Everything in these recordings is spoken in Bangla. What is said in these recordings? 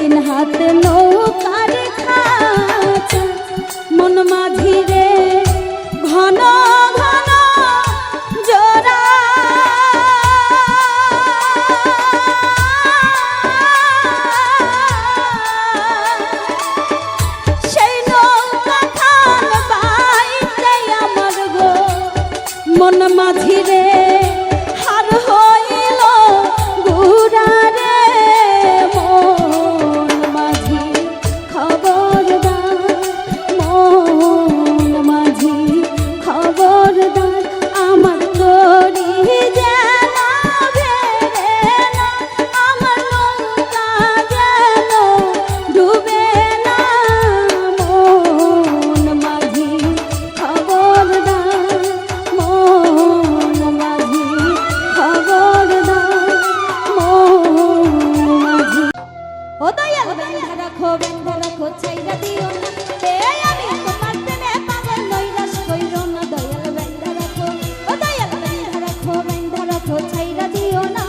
তিন হাত নৌকার খাঁচা মন মাঝি রে ঘন ঘন জোড়া সেই নৌকা খান বাইতে আমার গো মন মাঝি রে হার হইল গুড়া রে মন মাঝি খবরদার মন মাঝি খবরদার আমার তরি যেন ভেড়ে না আমার নৌকা যেন ডুবে না মন মাঝি খবরদার মন মাঝি খবরদার মন মাঝি ও দয়াল বেঁধে রাখো ছাইরা দিও না আমি তোমার প্রেমে পাগল নৈরাশ কইরো না দয়াল বেঁধে রাখো ও দয়াল বেঁধে রাখো ছাইরা দিও না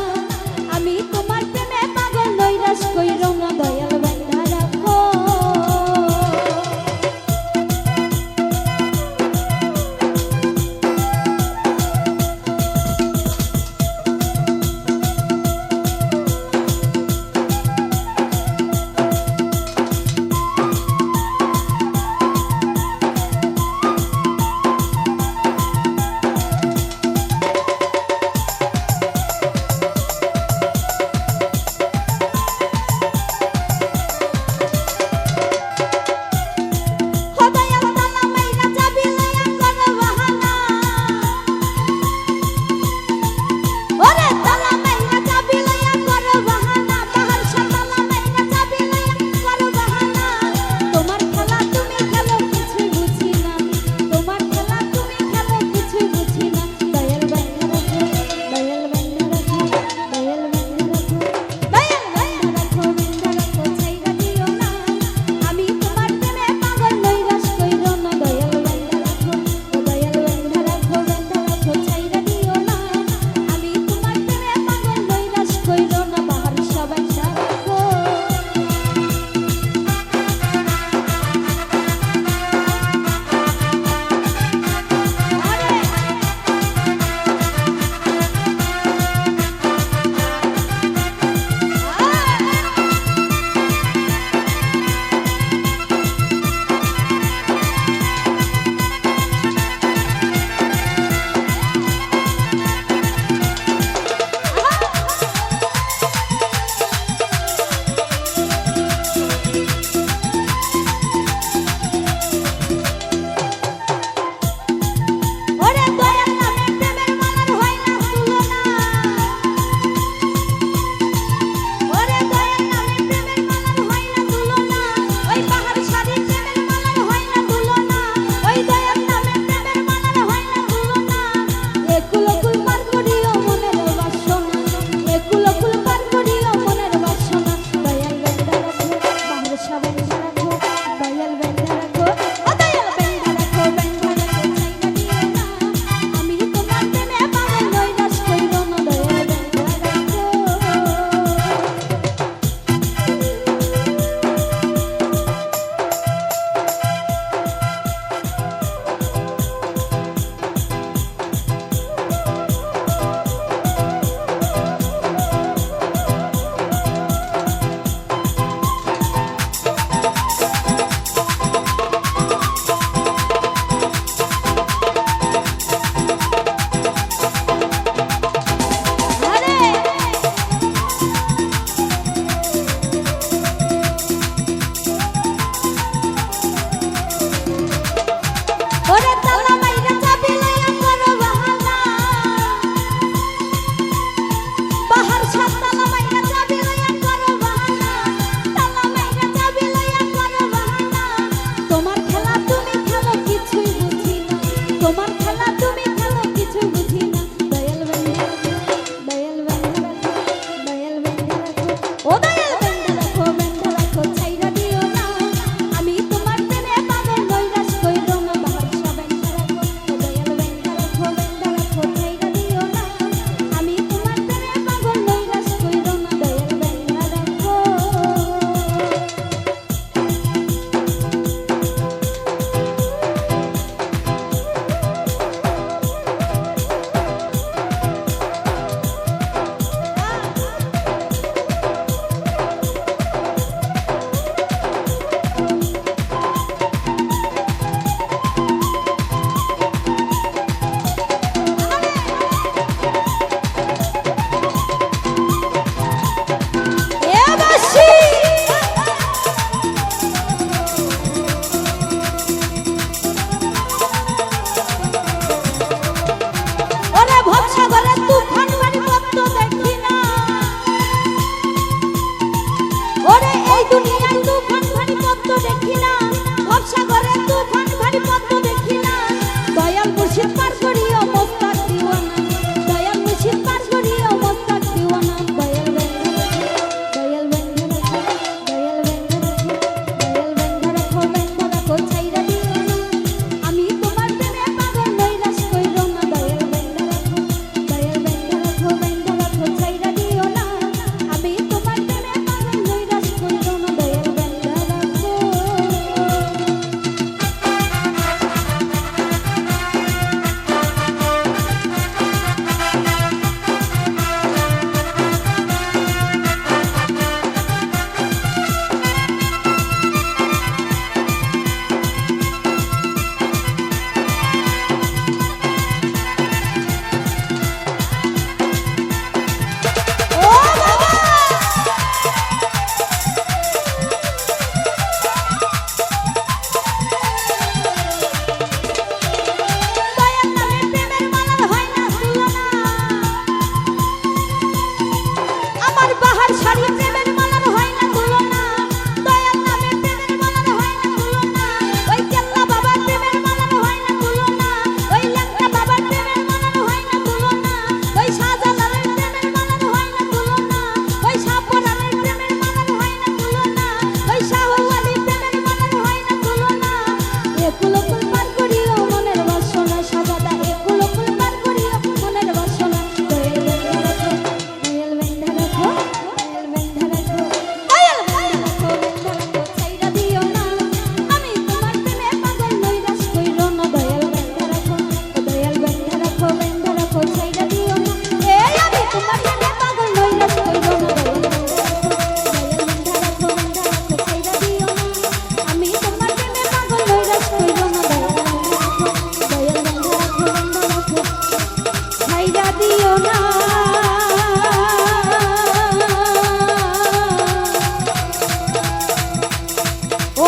আমি তোমার প্রেমে পাগল নৈরাশ কইরো না দয়াল বেঁধে রাখো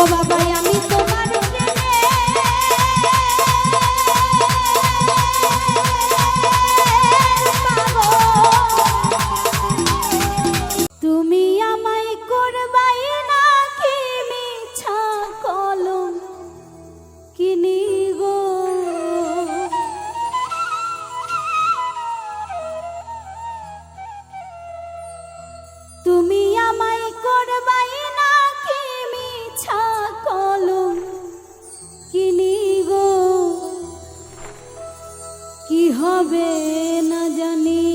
ও বাবাই আমি তোমার তুমি আমায় করবাই নাকি মিছা কলম কিনি গো তুমি আমায় করবাই নাকি মিছা কলম কিনি গো কি হবে না জানি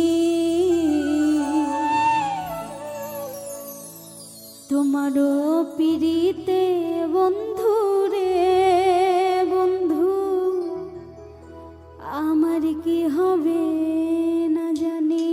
তোমারও পিড়িতে বন্ধু রে বন্ধু আমার কি হবে না জানি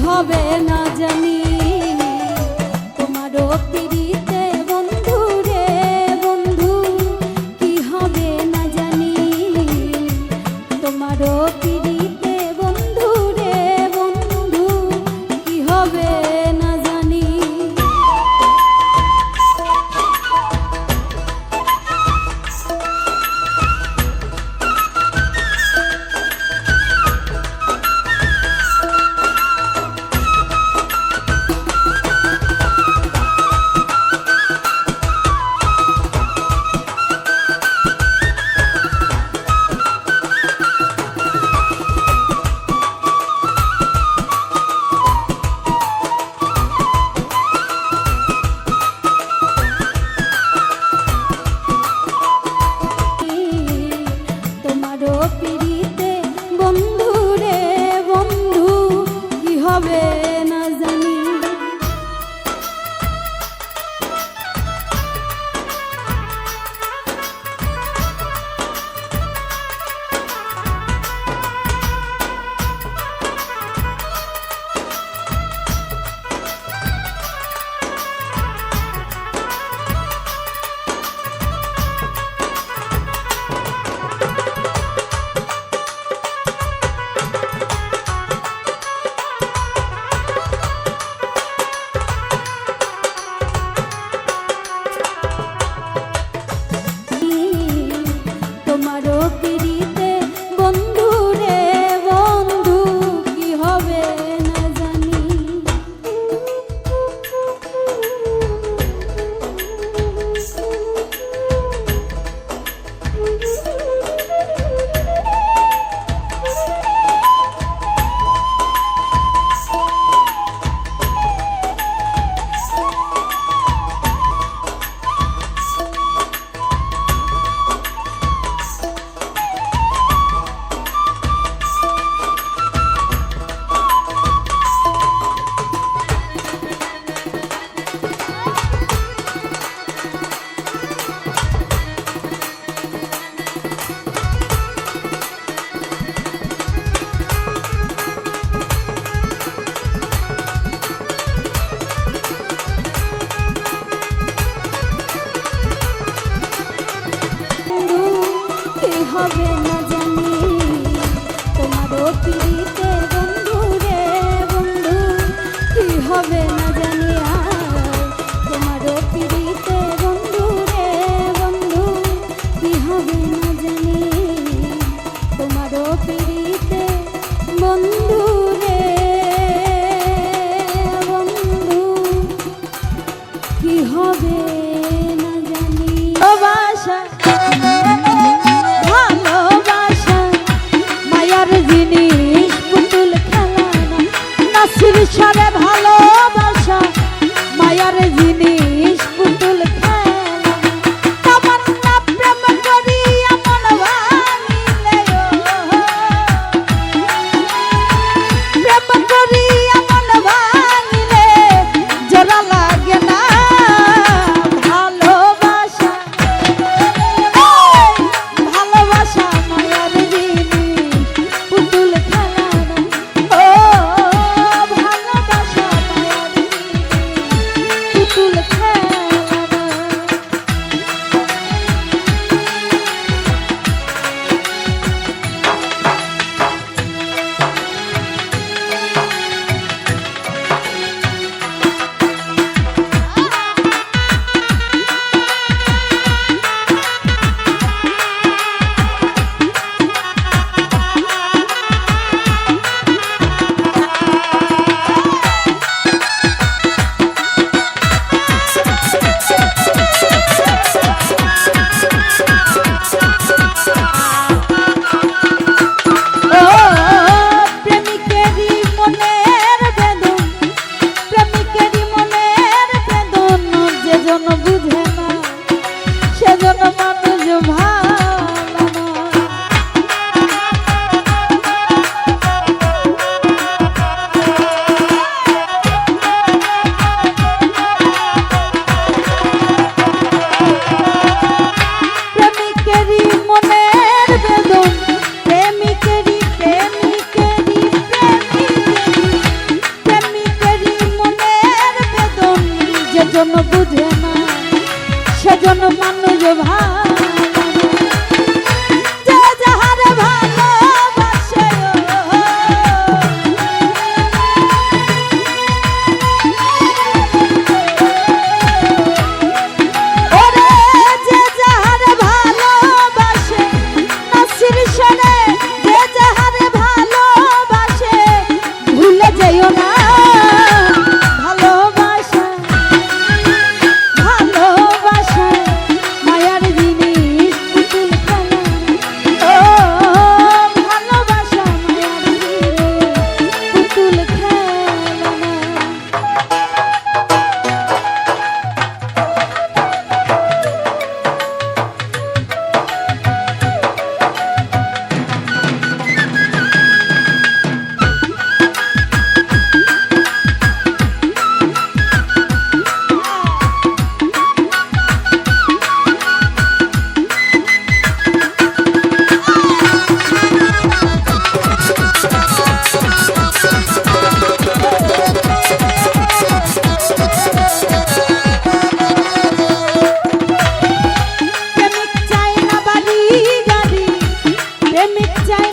হবে না জানি তোমারও পিড়িতে বন্ধু রে বন্ধু কি হবে না জানি তোমারও পিড়িতে বন্ধু রে বন্ধু কি হবে না জানি পিড়িতে বন্ধু রে বন্ধু কি হবে না জানি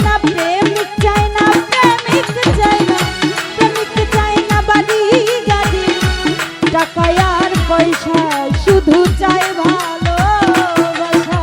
না প্রেমিক চাই না প্রেমিক চাই না প্রেমিক চাই না বাড়ি গাড়ি টাকা আর পয়সা শুধু চাই ভালোবাসা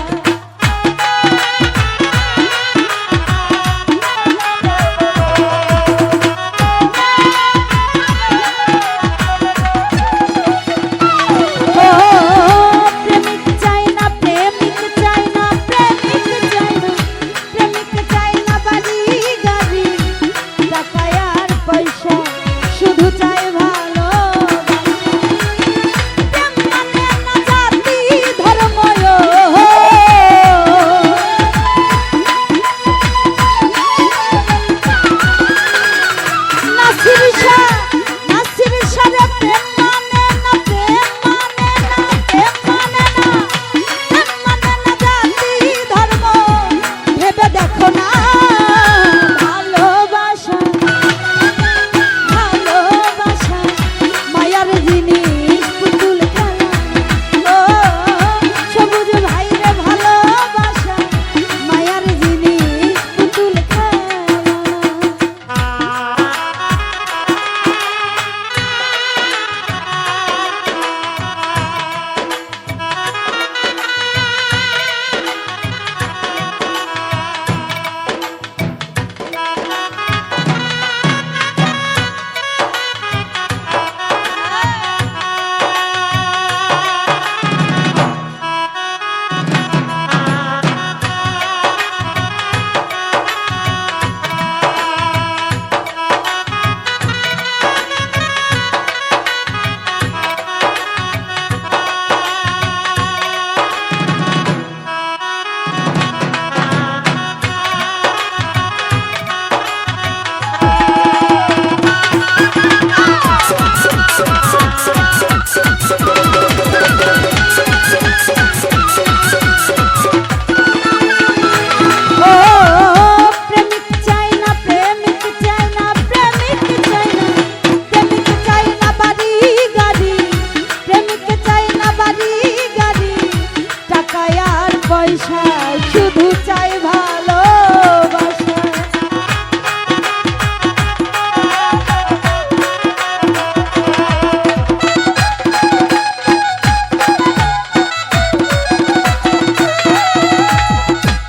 পয়সা শুধু চাই ভালোবাসা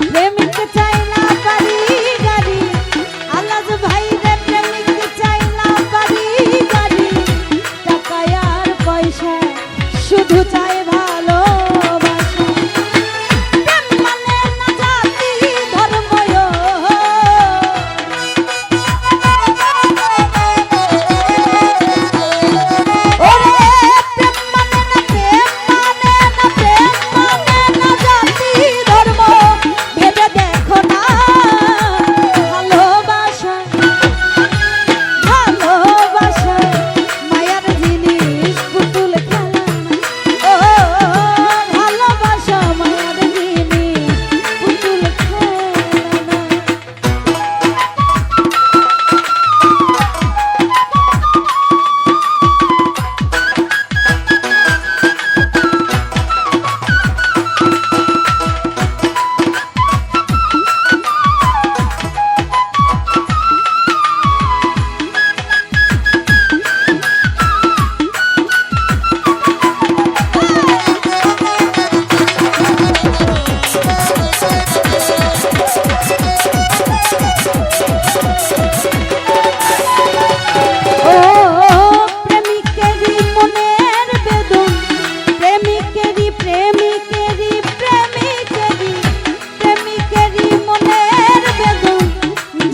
প্রেমিক চাই না বাড়ি গাড়ি আল্লাহ ভাই রে প্রেমিক চাই না বাড়ি গাড়ি টাকা আর পয়সা শুধু চাই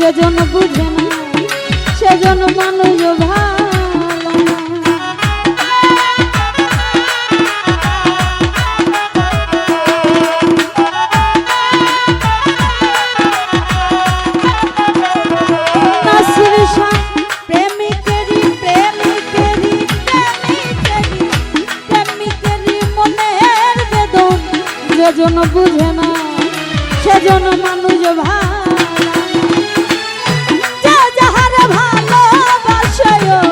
যেজন বুঝে না সেজন মানুষ ভালো নাসির শাহ প্রেমিকেরই প্রেমিকেরই প্রেমিকেরই প্রেমিকেরই মনের বেদন যেজন বুঝে না সেজন মানুষ ভালো ভালোবাসা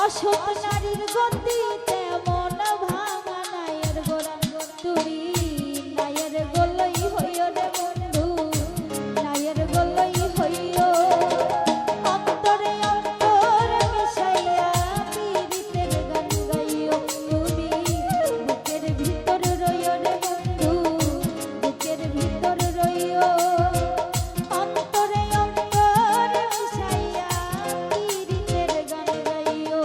অসৎ নারীর গতি তেমন ভাঙা নায়ের গোড়ান তুরি নায়ের গোলই হইও রে বন্ধু নায়ের গোলই হইও অন্তরে অন্তর মিশাইয়া পীড়িতের গান গাইও তুমি বুকের ভিতর রইও রে বন্ধু বুকের ভিতর রইও অন্তরে অন্তর মিশাইয়া পীড়িতের গান গাইও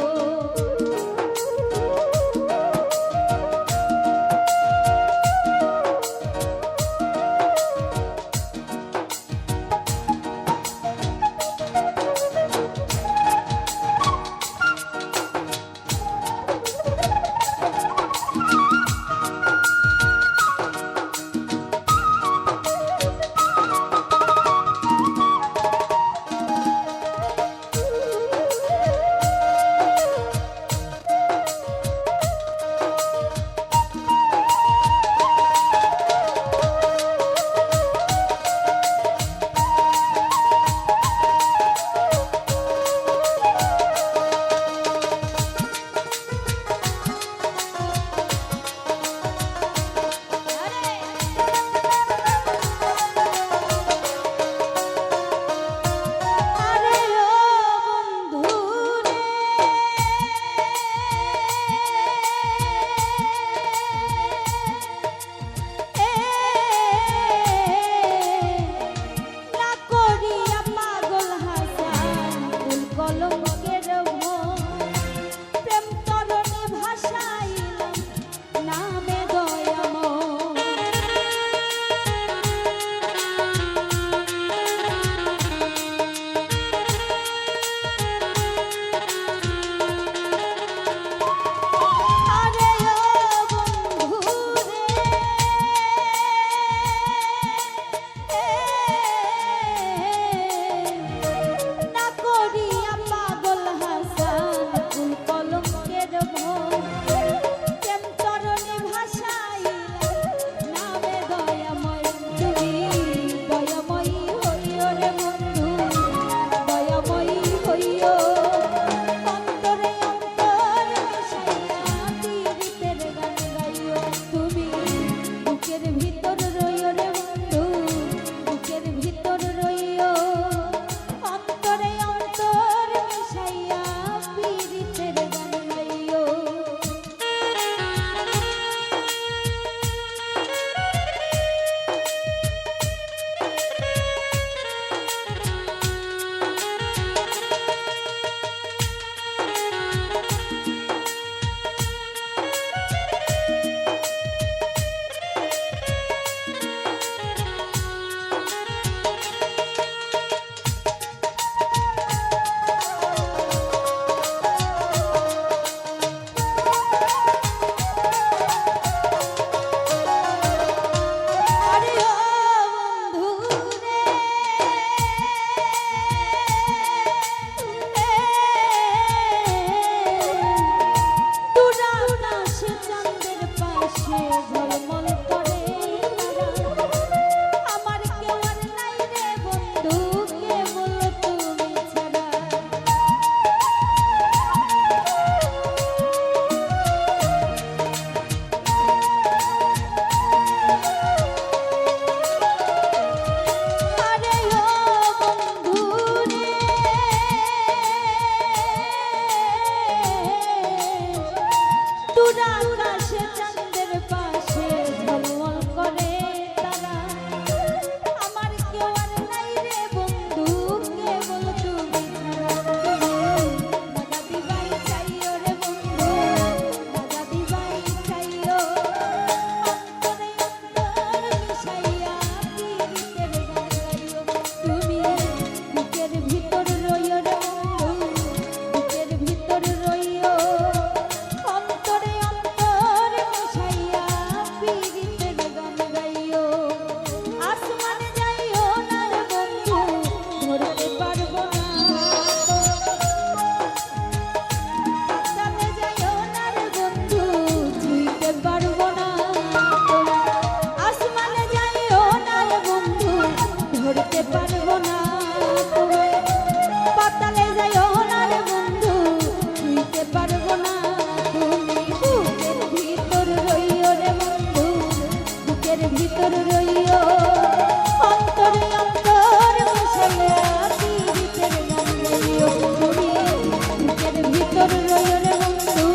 ভিতর রইও রে বন্ধু,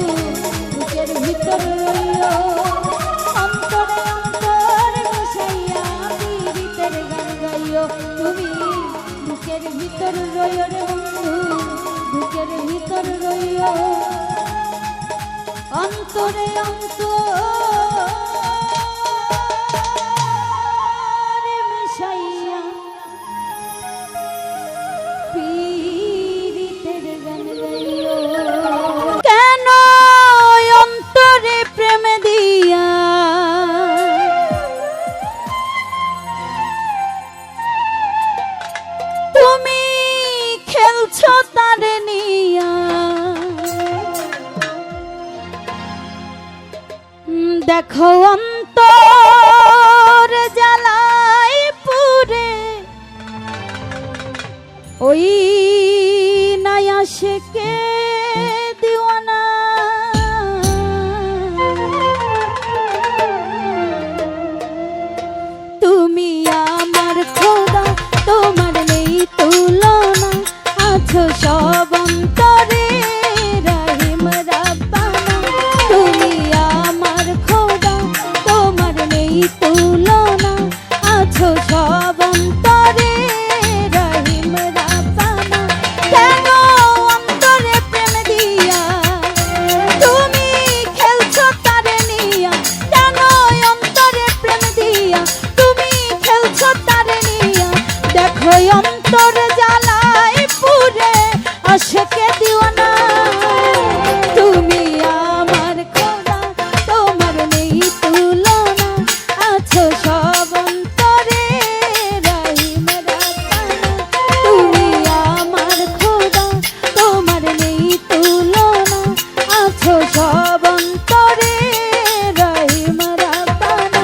বুকের ভিতর রইও, অন্তরে অন্তরে বসাইয়া পীড়িতের গান গাইও। তুমি বুকের ভিতর রইও রে বন্ধু, বুকের ভিতর রইও, অন্তরে অন্তরে মিশাইয়া পীড়িতের গান গাইও। কেন অন্তরে প্রেম দিয়া তুমি খেলছো তারে নিয়া, দেখো অন্তর জ্বালাই পুরে ওই নাই আশিকে দিওয়ানা। তুমি আমার খোদা, তোমার নেই তুলনা, আছো সব অন্তরে রহিম রাব্বানা। তুমি আমার খোদা, তোমার নেই তুলনা, আছো সব অন্তরে রহিম রাব্বানা। কেন অন্তরে প্রেম দিয়া তুমি খেলছো তারে নিয়া, কেন অন্তরে প্রেম দিয়া তুমি খেলছো তারে নিয়া, দেখো অন্তর জ্বালাই পুরে আশিকে দিওয়ানা। তুমি আমার খোদা, তোমার নেই তুলনা, আছো সব অন্তরে রহিম রাব্বানা। তুমি আমার খোদা, তোমার নেই তুলনা, আছো সব অন্তরে রহিম রাব্বানা।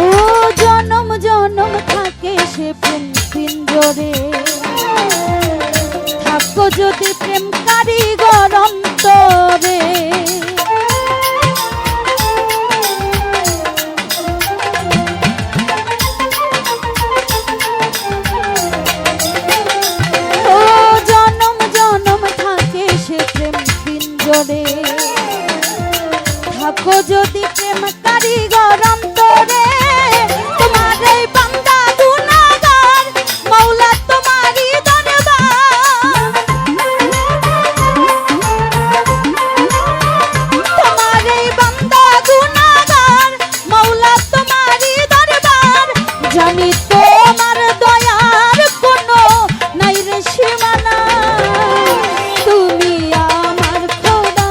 ও জনম জনম থাকে সে প্রেম পিঞ্জরে, থাকো যদি প্রেম কারিগর অন্তরে। ও জনম জনম থাকে সে প্রেম পিঞ্জরে, থাকো যদি প্রেম কারিগর অন্তরে। তোমার এই বান্দা গুনাহগার, মাওলা তোমারই দরবার। তোমার এই বান্দা গুনাহগার, মাওলা তোমারই দরবার। জানি তোমার দয়ার কোনো নাই রে সীমানা। তুমি আমার খোদা,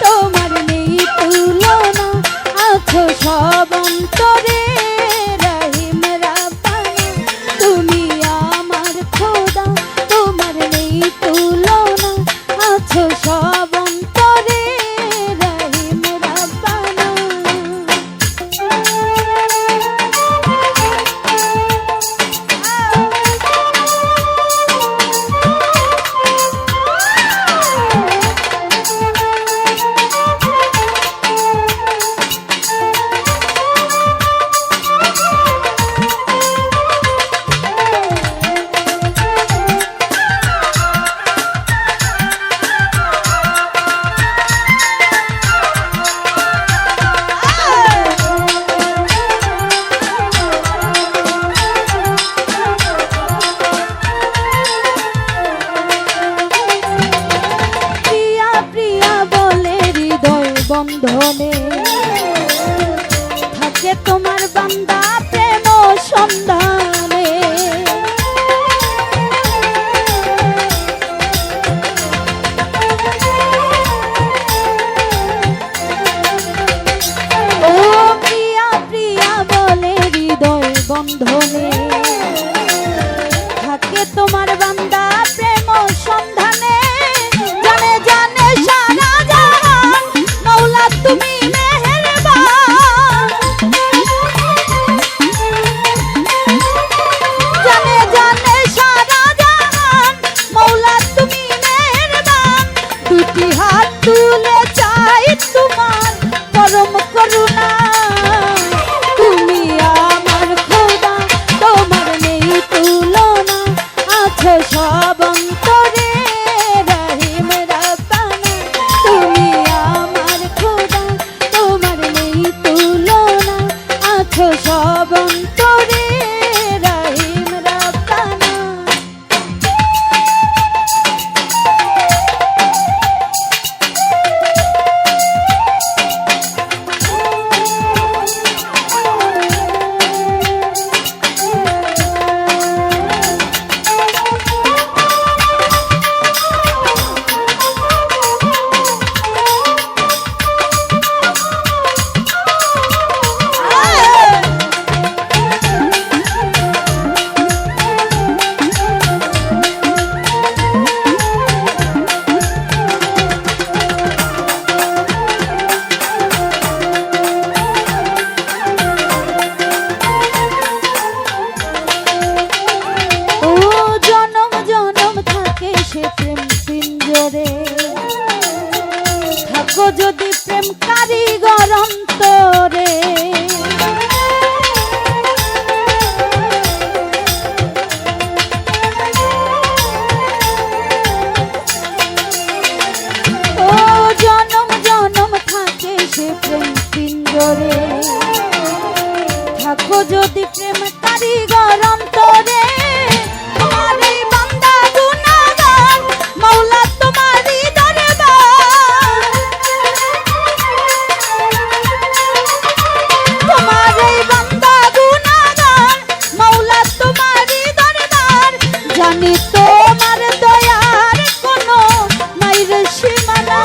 তোমার নেই তুলনা, আছো সব অন্তরে রহিম রাব্বানা। তুমি আমার খোদা, তোমার নেই তুলনা, আছো সব অন্তরে রহিম রাব্বানা। বন্ধনে থাকে তোমার বান্দা প্রেম সন্ধানে। ও প্রিয়া আছো সব অন্তরে রহিম রব্বানা। থাকো যদি প্রেম কারিগর অন্তরে, ও জনম জনম থাকে সে প্রেম পিঞ্জরে। থাকো যদি প্রেম কারিগর অন্তরে, জানি তোমার দয়ার কোনো নাই রে সীমানা।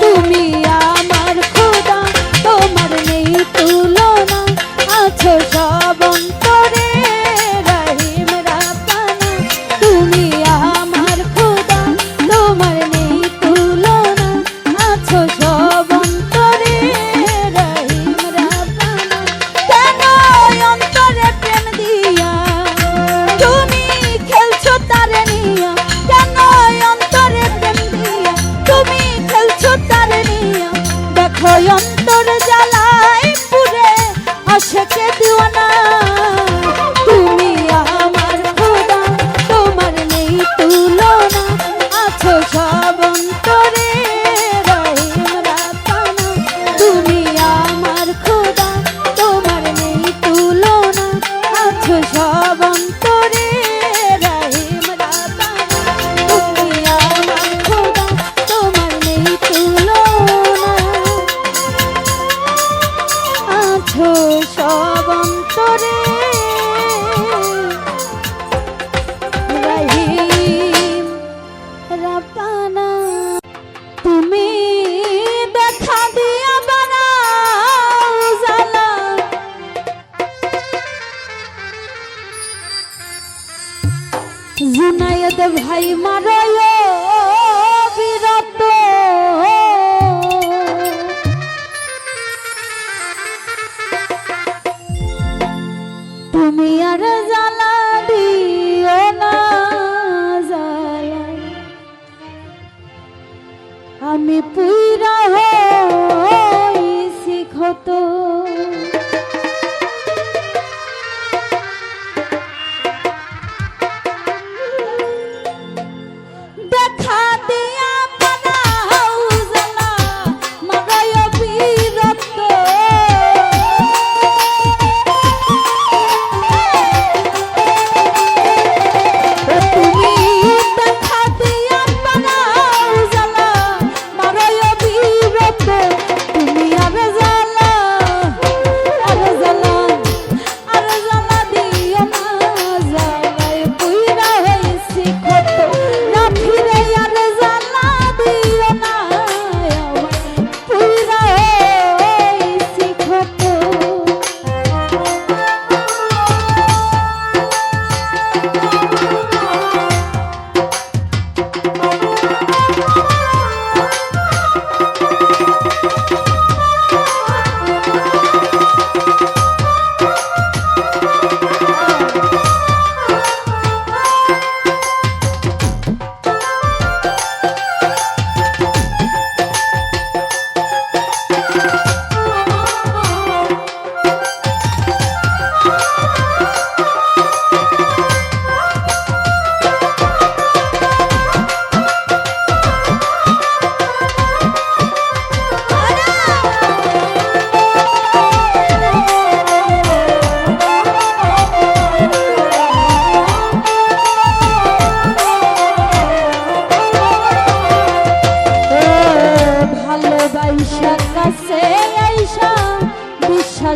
তুমি আমার খোদা, তোমার নেই তুলনা, আছো সব অন্তরে রহিম রব্বানা। তুমি আমার খোদা, তোমার নেই তুলনা, আছো সব অন্তরে রহিম রব্বানা। কেন অন্তরে প্রেম দিয়া তুমি খেলছো তারে নিয়া, কেন অন্তরে প্রেম দিয়া তুমি খেলছো তারে নিয়া। দেখো অন্তর জ্বালায় পুরে আশেকে দিওয়ানা। তুমি আমার খোদা, তোমার নেই তুলনা, আছো সব অন্তরে রহিম রব্বানা। তুমি আমার খোদা, তোমার নেই তুলনা, আছো সব অন্তরে রহিম রব্বানা। তুমি আমার খোদা, তোমার নেই তুলনা, আছো সব অন্তরে রহিম রব্বানা। তুমি দেখা দিয়া বানাও জালা, জুনায়েদ ভাই মারয় বিরত। তুমি আর জ্বালা দিও না জ্বালা, আমি পুইরা হইছি ক্ষত। দেখা দিয়া বানাও জালা, মারায় বিরত। তুমি দেখা দিয়া বানাও জালা, মারায়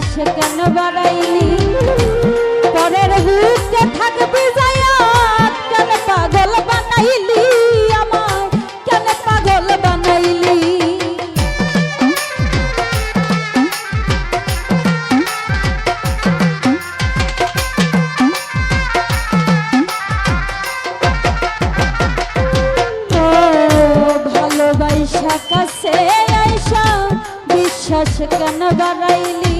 বিশ্বাস কেন বাড়াইলি পরের বুকে থাকবি যায়া কেন পাগল বানাইলি আমায় কেন পাগল বানাইলি ভালোবাসা কাছে আইসা বিশ্বাস কেন বাড়াইলি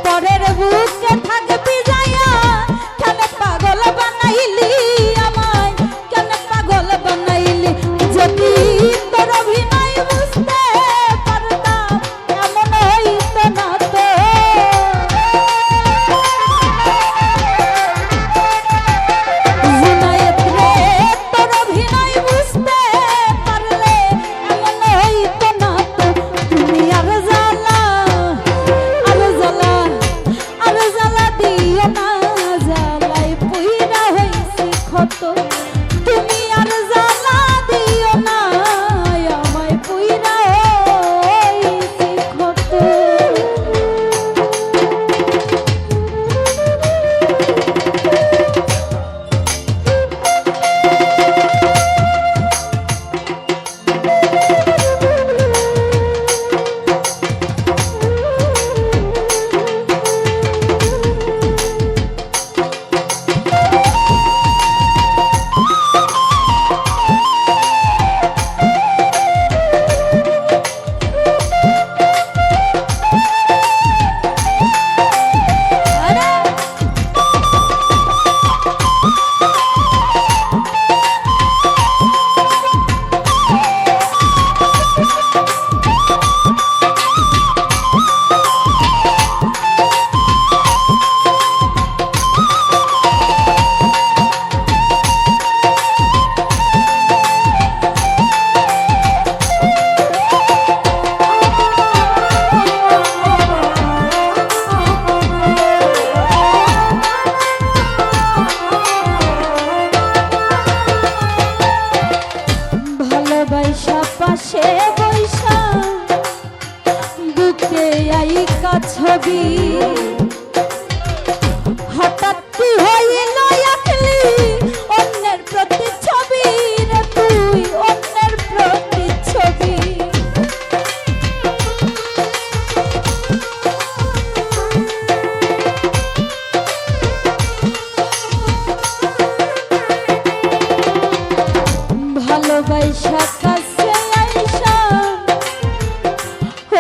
পরের বুকে থাকবি যায়া কেন পাগল বানাইলি আমায় কেন পাগল বানাইলি যদি তোর অভিনয় বুঝতে পারতাম এমন হইতো না তো জুনায়েদ রে তোর অভিনয় বুঝতে পারলে এমন হইতো না তো তুমি আর জ্বালা দিও না জ্বালাই পুইরা হইছি ক্ষত তুমি আর জ্বালা দিও না আমায় পুইরা হইছি ক্ষত ভালোবাসা পাশে বৈশা বুকে আইকা ছবি হঠাৎ কি হইল আকলি অন্যের প্রতি ছবি রে তুই অন্যের প্রতি ছবি ভালোবাসা কাছে আইসা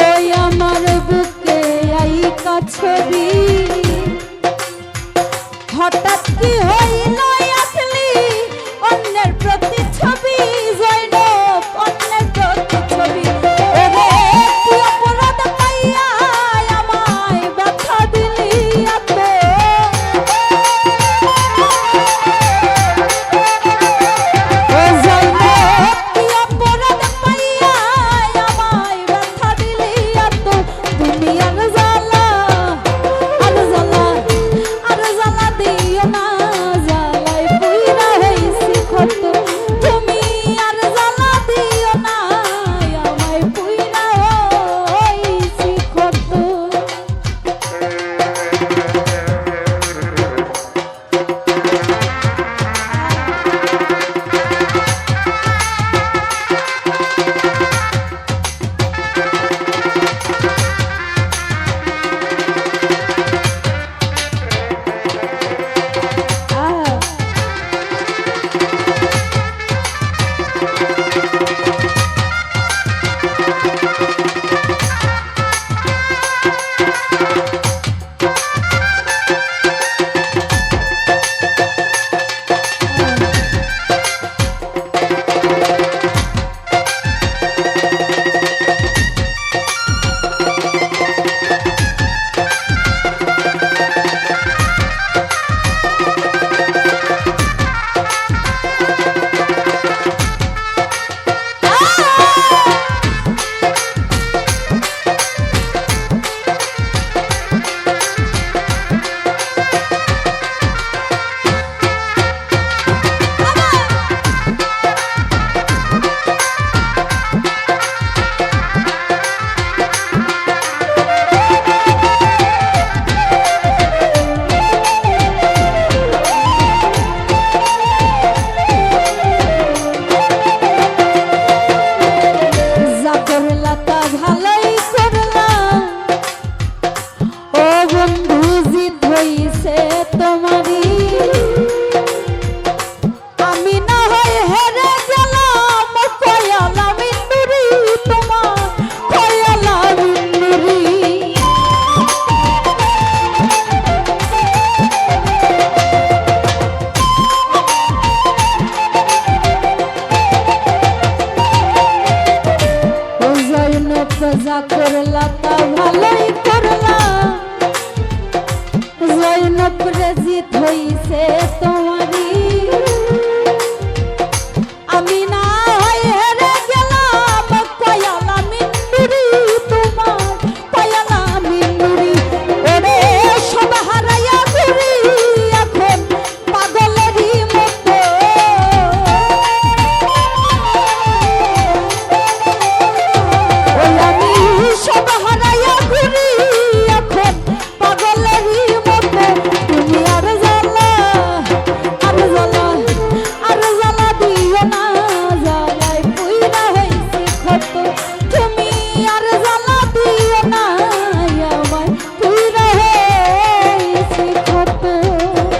ওই আমার বুকে আইকা ছবি